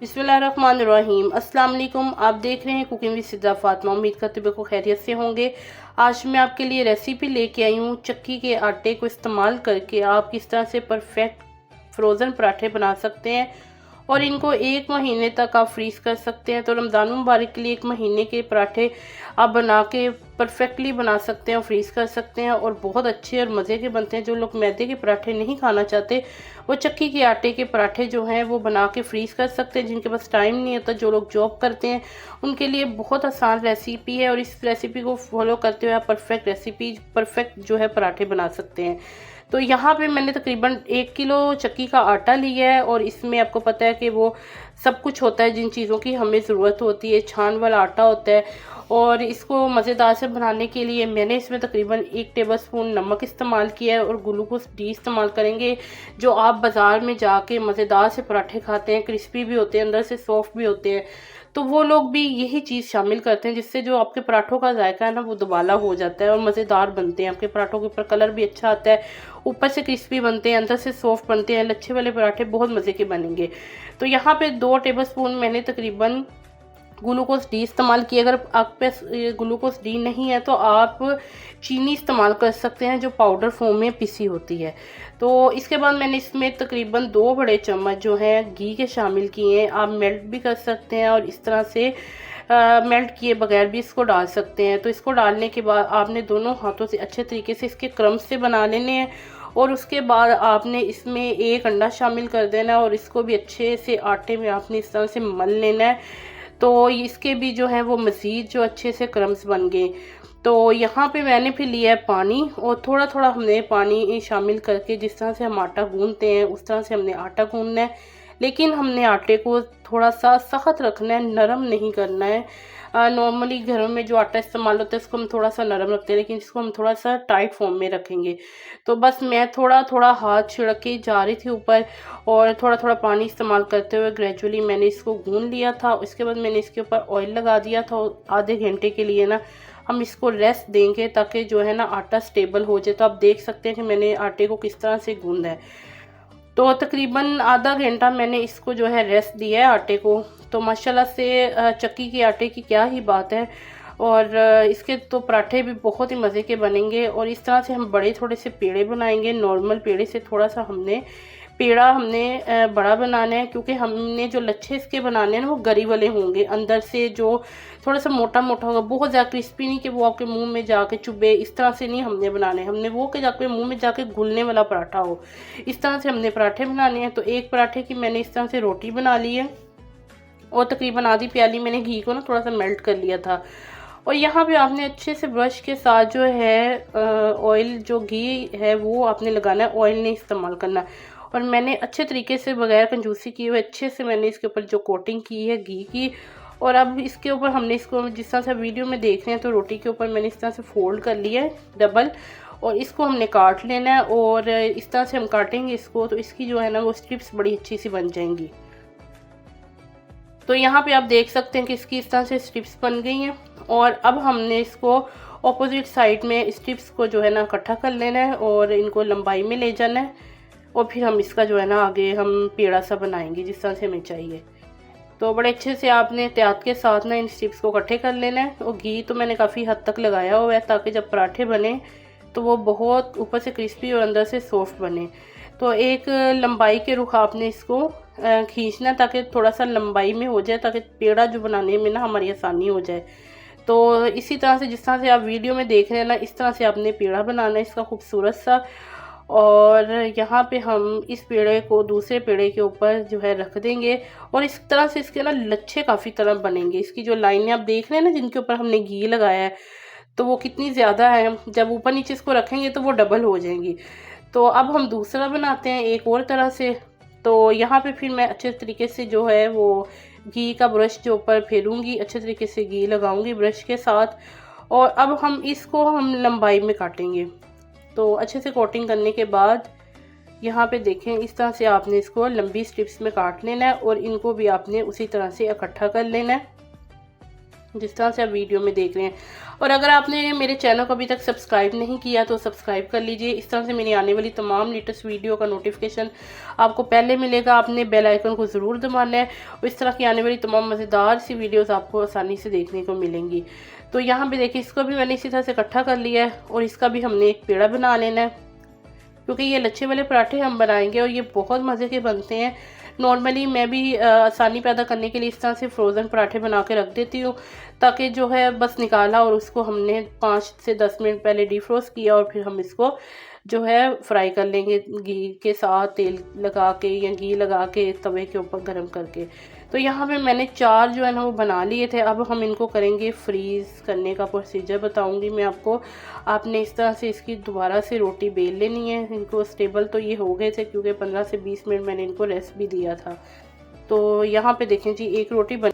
बिस्मिल्लाहिर्रहमानिर्रहीम। अस्सलाम वालेकुम। आप देख रहे हैं कुकिंग विद सिद्दा फातिमा। उम्मीद करते बिल्कुल खैरियत से होंगे। आज मैं आपके लिए रेसिपी लेके आई हूँ। चक्की के आटे को इस्तेमाल करके आप किस तरह से परफेक्ट फ्रोज़न पराठे बना सकते हैं और इनको 1 महीने तक आप फ्रीज़ कर सकते हैं। तो रमज़ान मुबारक के लिए 1 महीने के पराठे आप बना के परफेक्टली बना सकते हैं और फ्रीज़ कर सकते हैं और बहुत अच्छे और मज़े के बनते हैं। जो लोग मैदे के पराठे नहीं खाना चाहते वो चक्की के आटे के पराठे जो हैं वो बना के फ्रीज़ कर सकते हैं। जिनके पास टाइम नहीं होता, जो लोग जॉब करते हैं, उनके लिए बहुत आसान रेसिपी है और इस रेसिपी को फॉलो करते हुए आप परफेक्ट जो है पराठे बना सकते हैं। तो यहाँ पे मैंने तकरीबन 1 किलो चक्की का आटा लिया है और इसमें आपको पता है कि वो सब कुछ होता है जिन चीज़ों की हमें ज़रूरत होती है। छान वाला आटा होता है और इसको मज़ेदार से बनाने के लिए मैंने इसमें तकरीबन 1 टेबलस्पून नमक इस्तेमाल किया है और ग्लूकोज डी इस्तेमाल करेंगे। जो आप बाज़ार में जाके मज़ेदार से पराठे खाते हैं, क्रिस्पी भी होते हैं, अंदर से सॉफ्ट भी होते हैं, तो वो लोग भी यही चीज़ शामिल करते हैं जिससे जो आपके पराठों का जायका है ना वो दुबाला हो जाता है और मज़ेदार बनते हैं। आपके पराठों के ऊपर कलर भी अच्छा आता है, ऊपर से क्रिस्पी बनते हैं, अंदर से सॉफ्ट बनते हैं। लच्छे वाले पराठे बहुत मज़े के बनेंगे। तो यहाँ पे 2 टेबलस्पून मैंने तकरीबन ग्लूकोज डी इस्तेमाल किया। अगर आपके पास ग्लूकोज डी नहीं है तो आप चीनी इस्तेमाल कर सकते हैं जो पाउडर फॉर्म में पिसी होती है। तो इसके बाद मैंने इसमें तकरीबन 2 बड़े चम्मच जो हैं घी के शामिल किए हैं। आप मेल्ट भी कर सकते हैं और इस तरह से मेल्ट किए बगैर भी इसको डाल सकते हैं। तो इसको डालने के बाद आपने दोनों हाथों से अच्छे तरीके से इसके क्रम्स से बना लेने हैं और उसके बाद आपने इसमें 1 अंडा शामिल कर देना है और इसको भी अच्छे से आटे में आपने इस तरह से मल लेना है। तो इसके भी जो है वो मज़ीद जो अच्छे से क्रम्स बन गए। तो यहाँ पे मैंने फिर लिया है पानी और थोड़ा थोड़ा हमने पानी शामिल करके जिस तरह से हम आटा गूंदते हैं उस तरह से हमने आटा गूंदना है। लेकिन हमने आटे को थोड़ा सा सख्त रखना है, नरम नहीं करना है। नॉर्मली घरों में जो आटा इस्तेमाल होता है उसको हम थोड़ा सा नरम रखते हैं, लेकिन इसको हम थोड़ा सा टाइट फॉर्म में रखेंगे। तो बस मैं थोड़ा थोड़ा हाथ छिड़क के जा रही थी ऊपर और थोड़ा थोड़ा पानी इस्तेमाल करते हुए ग्रेजुअली मैंने इसको गूंद लिया था। उसके बाद मैंने इसके ऊपर ऑयल लगा दिया था और आधे घंटे के लिए ना हम इसको रेस्ट देंगे ताकि जो है ना आटा स्टेबल हो जाए। तो आप देख सकते हैं कि मैंने आटे को किस तरह से गूंदा है। तो तकरीबन आधा घंटा मैंने इसको जो है रेस्ट दिया है आटे को। तो माशाल्लाह से चक्की के आटे की क्या ही बात है और इसके तो पराठे भी बहुत ही मज़े के बनेंगे। और इस तरह से हम बड़े थोड़े से पेड़े बनाएंगे। नॉर्मल पेड़े से थोड़ा सा पेड़ा हमने बड़ा बनाना है क्योंकि हमने जो लच्छे इसके बनाने हैं ना वो गरी वाले होंगे। अंदर से जो थोड़ा सा मोटा मोटा होगा, बहुत ज़्यादा क्रिस्पी नहीं कि वो आपके मुंह में जाके चुभे, इस तरह से नहीं हमने बनाने। हमने वो कि जाके मुंह में जाके घुलने वाला पराठा हो, इस तरह से हमने पराठे बनाने हैं। तो एक पराठे की मैंने इस तरह से रोटी बना ली है और तकरीबन आधी प्याली मैंने घी को ना थोड़ा सा मेल्ट कर लिया था। और यहाँ पे आपने अच्छे से ब्रश के साथ जो है ऑयल, जो घी है वो आपने लगाना है, ऑयल नहीं इस्तेमाल करना। और मैंने अच्छे तरीके से बगैर कंजूसी किए हुए अच्छे से मैंने इसके ऊपर जो कोटिंग की है घी की। और अब इसके ऊपर हमने इसको जिस तरह से वीडियो में देख रहे हैं तो रोटी के ऊपर मैंने इस तरह से फोल्ड कर लिया है डबल और इसको हमने काट लेना है। और इस तरह से हम काटेंगे इसको तो इसकी जो है ना वो स्ट्रिप्स बड़ी अच्छी सी बन जाएंगी। तो यहाँ पे आप देख सकते हैं कि इसकी इस तरह से स्ट्रिप्स बन गई हैं। और अब हमने इसको ऑपोजिट साइड में स्ट्रिप्स को जो है ना इकट्ठा कर लेना है और इनको लंबाई में ले जाना है और फिर हम इसका जो है ना आगे हम पेड़ा सा बनाएंगे जिस तरह से हमें चाहिए। तो बड़े अच्छे से आपने एहतियात के साथ ना इन स्ट्रिप्स को इकट्ठे कर लेना है। और घी तो मैंने काफ़ी हद तक लगाया हुआ है ताकि जब पराठे बने तो वो बहुत ऊपर से क्रिस्पी और अंदर से सॉफ्ट बने। तो एक लंबाई के रुख आपने इसको खींचना ताकि थोड़ा सा लंबाई में हो जाए ताकि पेड़ा जो बनाने में ना हमारी आसानी हो जाए। तो इसी तरह से जिस तरह से आप वीडियो में देख रहे हैं ना इस तरह से आपने पेड़ा बनाना है इसका खूबसूरत सा। और यहाँ पे हम इस पेड़े को दूसरे पेड़े के ऊपर जो है रख देंगे और इस तरह से इसके ना लच्छे काफ़ी तरह बनेंगे। इसकी जो लाइनें आप देख रहे हैं ना जिनके ऊपर हमने घी लगाया है तो वो कितनी ज़्यादा है, जब ऊपर नीचे इसको रखेंगे तो वो डबल हो जाएंगी। तो अब हम दूसरा बनाते हैं एक और तरह से। तो यहाँ पे फिर मैं अच्छे तरीके से जो है वो घी का ब्रश जो ऊपर फेरूंगी, अच्छे तरीके से घी लगाऊंगी ब्रश के साथ। और अब हम लंबाई में काटेंगे। तो अच्छे से कोटिंग करने के बाद यहाँ पे देखें इस तरह से आपने इसको लंबी स्ट्रिप्स में काट लेना है और इनको भी आपने उसी तरह से इकट्ठा कर लेना है। जिस तरह से आप वीडियो में देख रहे हैं। और अगर आपने मेरे चैनल को अभी तक सब्सक्राइब नहीं किया तो सब्सक्राइब कर लीजिए। इस तरह से मेरी आने वाली तमाम लेटेस्ट वीडियो का नोटिफिकेशन आपको पहले मिलेगा। आपने बेल आइकन को ज़रूर दबाना है और इस तरह की आने वाली तमाम मज़ेदार सी वीडियोस आपको आसानी से देखने को मिलेंगी। तो यहाँ पे देखिए, इसको भी मैंने इसी तरह से इकट्ठा कर लिया है और इसका भी हमने एक पेड़ा बना लेना है, क्योंकि ये लच्छे वाले पराठे हम बनाएंगे और ये बहुत मज़े के बनते हैं। नॉर्मली मैं भी आसानी पैदा करने के लिए इस तरह से फ्रोज़न पराठे बना के रख देती हूँ, ताकि जो है बस निकाला और उसको हमने 5 से 10 मिनट पहले डिफ्रोस्ट किया और फिर हम इसको जो है फ्राई कर लेंगे घी के साथ, तेल लगा के या घी लगा के तवे के ऊपर गर्म करके। तो यहाँ पे मैंने 4 जो है ना वो बना लिए थे। अब हम इनको करेंगे फ्रीज़ करने का प्रोसीजर बताऊँगी मैं आपको। आपने इस तरह से इसकी दोबारा से रोटी बेल लेनी है। इनको स्टेबल तो ये हो गए थे क्योंकि 15 से 20 मिनट मैंने इनको रेस्ट भी दिया था। तो यहाँ पे देखें जी, एक रोटी बन।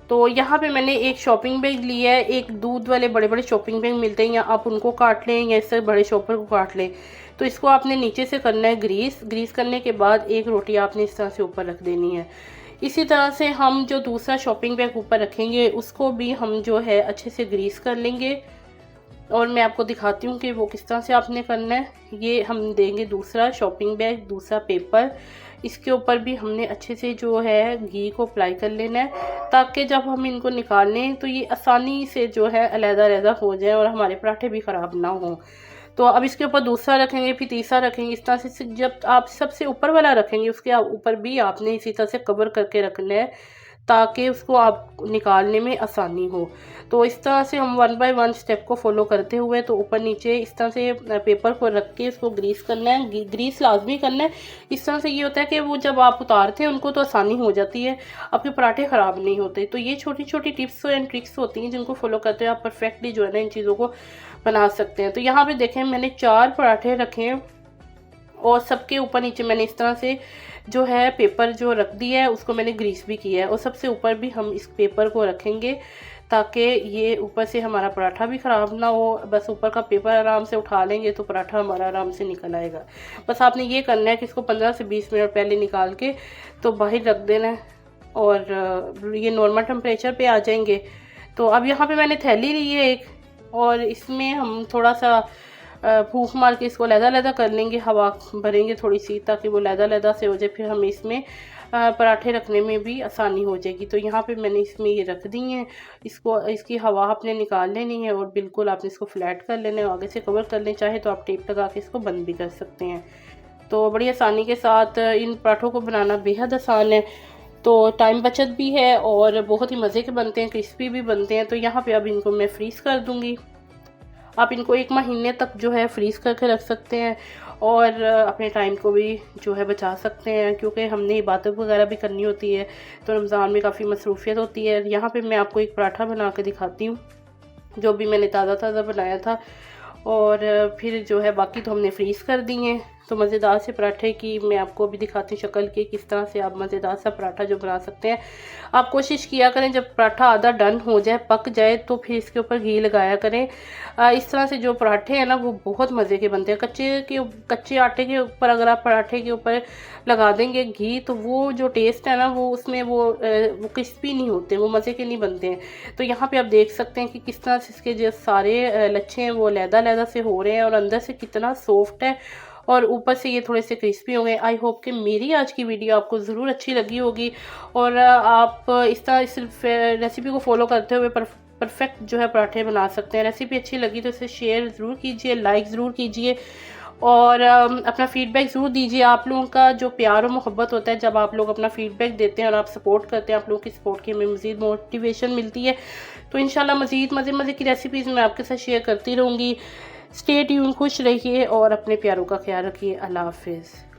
तो यहाँ पे मैंने एक शॉपिंग बैग लिया है। एक दूध वाले बड़े बड़े शॉपिंग बैग मिलते हैं, या आप उनको काट लें या इससे बड़े शॉपर को काट लें। तो इसको आपने नीचे से करना है ग्रीस करने के बाद एक रोटी आपने इस तरह से ऊपर रख देनी है। इसी तरह से हम जो दूसरा शॉपिंग बैग ऊपर रखेंगे उसको भी हम जो है अच्छे से ग्रीस कर लेंगे और मैं आपको दिखाती हूँ कि वो किस तरह से आपने करना है। ये हम देंगे दूसरा शॉपिंग बैग, दूसरा पेपर, इसके ऊपर भी हमने अच्छे से जो है घी को अप्लाई कर लेना है, ताकि जब हम इनको निकालें तो ये आसानी से जो है अलग-अलग हो जाए और हमारे पराठे भी ख़राब ना हों। तो अब इसके ऊपर दूसरा रखेंगे, फिर तीसरा रखेंगे। इस तरह से जब आप सबसे ऊपर वाला रखेंगे उसके ऊपर भी आपने इसी तरह से कवर करके रखना है, ताकि उसको आप निकालने में आसानी हो। तो इस तरह से हम 1 बाय 1 स्टेप को फॉलो करते हुए तो ऊपर नीचे इस तरह से पेपर को रख के इसको ग्रीस करना है। ग्रीस लाजमी करना है। इस तरह से ये होता है कि वो जब आप उतारते हैं उनको तो आसानी हो जाती है, आपके पराठे ख़राब नहीं होते। तो ये छोटी छोटी टिप्स एंड ट्रिक्स होती हैं जिनको फॉलो करते हुए आप परफेक्टली जो है ना इन चीज़ों को बना सकते हैं। तो यहाँ पे देखें, मैंने 4 पराठे रखे हैं और सबके ऊपर नीचे मैंने इस तरह से जो है पेपर जो रख दिया है उसको मैंने ग्रीस भी किया है, और सबसे ऊपर भी हम इस पेपर को रखेंगे ताकि ये ऊपर से हमारा पराठा भी ख़राब ना हो। बस ऊपर का पेपर आराम से उठा लेंगे तो पराठा हमारा आराम से निकल आएगा। बस आपने ये करना है कि इसको 15 से 20 मिनट पहले निकाल के तो बाहर रख देना है और ये नॉर्मल टेम्परेचर पे आ जाएंगे। तो अब यहाँ पे मैंने थैली ली है एक, और इसमें हम थोड़ा सा फूंक मार के इसको लहदा कर लेंगे, हवा भरेंगे थोड़ी सी ताकि वो लहदा से हो जाए। फिर हमें इसमें पराठे रखने में भी आसानी हो जाएगी। तो यहाँ पे मैंने इसमें ये रख दी हैं। इसकी हवा आपने निकाल लेनी है और बिल्कुल आपने इसको फ्लैट कर लेना है, आगे से कवर कर लें। चाहे तो आप टेप लगा के इसको बंद भी कर सकते हैं। तो बड़ी आसानी के साथ इन पराठों को बनाना बेहद आसान है, तो टाइम बचत भी है और बहुत ही मज़े के बनते हैं, क्रिस्पी भी बनते हैं। तो यहाँ पे अब इनको मैं फ्रीज़ कर दूँगी। आप इनको 1 महीने तक जो है फ्रीज़ करके रख सकते हैं और अपने टाइम को भी जो है बचा सकते हैं, क्योंकि हमने इबादत वगैरह भी करनी होती है तो रमज़ान में काफ़ी मसरूफियत होती है। यहाँ पे मैं आपको एक पराठा बना के दिखाती हूँ जो भी मैंने ताज़ा बनाया था, और फिर जो है बाकी तो हमने फ्रीज़ कर दी हैं। तो मज़ेदार से पराठे की मैं आपको भी दिखाती हूँ शक्ल की, किस तरह से आप मज़ेदार सा पराठा जो बना सकते हैं। आप कोशिश किया करें जब पराठा आधा डन हो जाए, पक जाए, तो फिर इसके ऊपर घी लगाया करें। इस तरह से जो पराठे हैं ना वो बहुत मज़े के बनते हैं। कच्चे आटे के ऊपर अगर आप पराठे के ऊपर लगा देंगे घी तो वो जो टेस्ट है ना वो उसमें वो क्रिस्पी नहीं होते, वो मज़े के नहीं बनते हैं। तो यहाँ पे आप देख सकते हैं कि किस तरह से इसके जो सारे लच्छे हैं वो लहदा से हो रहे हैं और अंदर से कितना सॉफ्ट है और ऊपर से ये थोड़े से क्रिस्पी हो गए। आई होप कि मेरी आज की वीडियो आपको ज़रूर अच्छी लगी होगी और आप इस तरह इस रेसिपी को फॉलो करते हुए परफेक्ट जो है पराठे बना सकते हैं। रेसिपी अच्छी लगी तो इसे शेयर ज़रूर कीजिए, लाइक ज़रूर कीजिए और अपना फ़ीडबैक ज़रूर दीजिए। आप लोगों का जो प्यार और मोहब्बत होता है, जब आप लोग अपना फ़ीडबैक देते हैं और आप सपोर्ट करते हैं, आप लोगों की सपोर्ट की हमें मज़ीद मोटिवेशन मिलती है। तो इंशाल्लाह मज़ीद मज़े की रेसिपीज़ मैं आपके साथ शेयर करती रहूँगी। स्टे ट्यून, खुश रहिए और अपने प्यारों का ख्याल रखिए। अल्लाह हाफिज़।